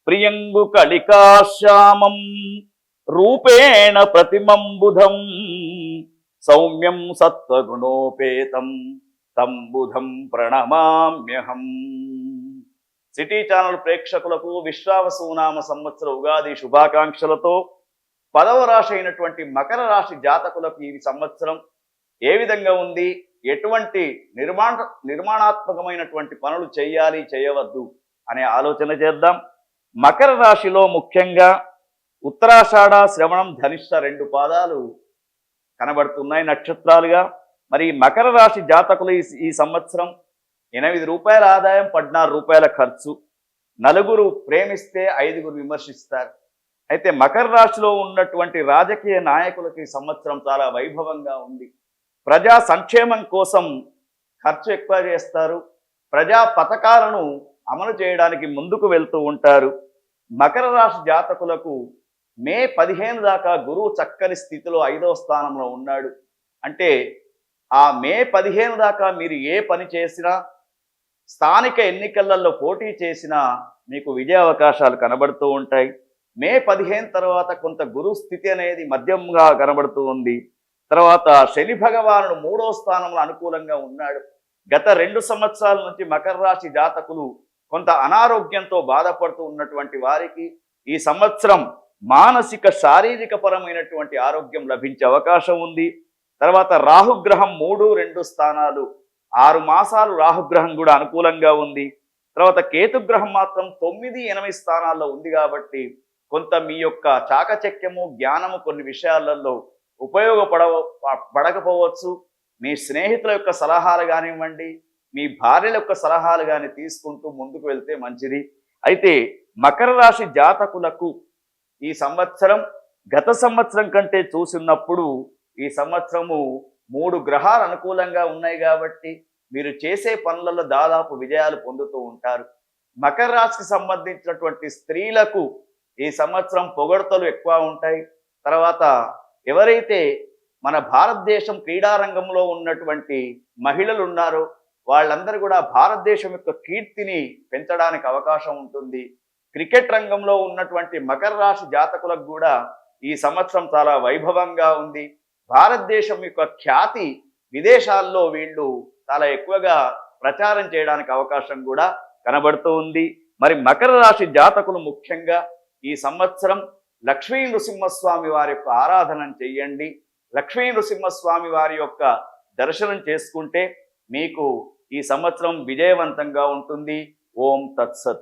ప్రియంగు కలికాశ్యామం రూపేణ ప్రతిమం బుధం సౌమ్యం సత్వగుణోపేతం తం బుధం ప్రణమామ్యహం. సిటీ ఛానల్ ప్రేక్షకులకు విశ్వావసునామ సంవత్సర ఉగాది శుభాకాంక్షలతో 10వ రాశి అయినటువంటి మకర రాశి జాతకులకు ఈ సంవత్సరం ఏ విధంగా ఉంది, ఎటువంటి నిర్మాణాత్మకమైనటువంటి పనులు చేయాలి చేయవద్దు అనే ఆలోచన చేద్దాం. మకర రాశిలో ముఖ్యంగా ఉత్తరాషాఢ, శ్రవణం, ధనిష్ట 2 పాదాలు కనబడుతున్నాయి నక్షత్రాలుగా. మరి మకర రాశి జాతకులు ఈ సంవత్సరం 8 రూపాయల ఆదాయం, 16 రూపాయల ఖర్చు. నలుగురు ప్రేమిస్తే 5గురు విమర్శిస్తారు. అయితే మకర రాశిలో ఉన్నటువంటి రాజకీయ నాయకులకి ఈ సంవత్సరం చాలా వైభవంగా ఉంది. ప్రజా సంక్షేమం కోసం ఖర్చు ఎక్కువ చేస్తారు. ప్రజా పథకాలను అమలు చేయడానికి ముందుకు వెళ్తూ ఉంటారు. మకర రాశి జాతకులకు మే 15 దాకా గురువు చక్కని స్థితిలో 5వ స్థానంలో ఉన్నాడు. అంటే ఆ మే 15 దాకా మీరు ఏ పని చేసినా, స్థానిక ఎన్నికలలో పోటీ చేసినా మీకు విజయ అవకాశాలు కనబడుతూ ఉంటాయి. మే 15 తర్వాత కొంత గురు స్థితి అనేది మధ్యంగా కనబడుతూ ఉంది. తర్వాత శని భగవానుడు 3వ స్థానంలో అనుకూలంగా ఉన్నాడు. గత 2 సంవత్సరాల నుంచి మకర రాశి జాతకులు కొంత అనారోగ్యంతో బాధపడుతూ ఉన్నటువంటి వారికి ఈ సంవత్సరం మానసిక శారీరక పరమైనటువంటి ఆరోగ్యం లభించే అవకాశం ఉంది. తర్వాత రాహుగ్రహం 3, 2 స్థానాలు 6 మాసాలు రాహుగ్రహం కూడా అనుకూలంగా ఉంది. తర్వాత కేతుగ్రహం మాత్రం 9, 8 స్థానాల్లో ఉంది. కాబట్టి కొంత మీ యొక్క చాకచక్యము, జ్ఞానము కొన్ని విషయాలలో ఉపయోగపడకపోవచ్చు. మీ స్నేహితుల యొక్క సలహాలు కానివ్వండి, మీ భార్యల యొక్క సలహాలు కానీ తీసుకుంటూ ముందుకు వెళ్తే మంచిది. అయితే మకర రాశి జాతకులకు ఈ సంవత్సరం గత సంవత్సరం కంటే చూసినప్పుడు ఈ సంవత్సరము 3 గ్రహాలు అనుకూలంగా ఉన్నాయి. కాబట్టి మీరు చేసే పనులలో దాదాపు విజయాలు పొందుతూ ఉంటారు. మకర రాశికి సంబంధించినటువంటి స్త్రీలకు ఈ సంవత్సరం పొగడ్తలు ఎక్కువ ఉంటాయి. తర్వాత ఎవరైతే మన భారతదేశం క్రీడారంగంలో ఉన్నటువంటి మహిళలు ఉన్నారో వాళ్ళందరూ కూడా భారతదేశం యొక్క కీర్తిని పెంచడానికి అవకాశం ఉంటుంది. క్రికెట్ రంగంలో ఉన్నటువంటి మకర రాశి జాతకులకు కూడా ఈ సంవత్సరం చాలా వైభవంగా ఉంది. భారతదేశం యొక్క ఖ్యాతి విదేశాల్లో వీళ్ళు చాలా ఎక్కువగా ప్రచారం చేయడానికి అవకాశం కూడా కనబడుతూ ఉంది. మరి మకర రాశి జాతకులు ముఖ్యంగా ఈ సంవత్సరం లక్ష్మీ నృసింహస్వామి వారి యొక్క ఆరాధన చెయ్యండి. లక్ష్మీ నృసింహస్వామి వారి యొక్క దర్శనం చేసుకుంటే మీకు ఈ సంవత్సరం విజయవంతంగా ఉంటుంది. ఓం తత్సత్.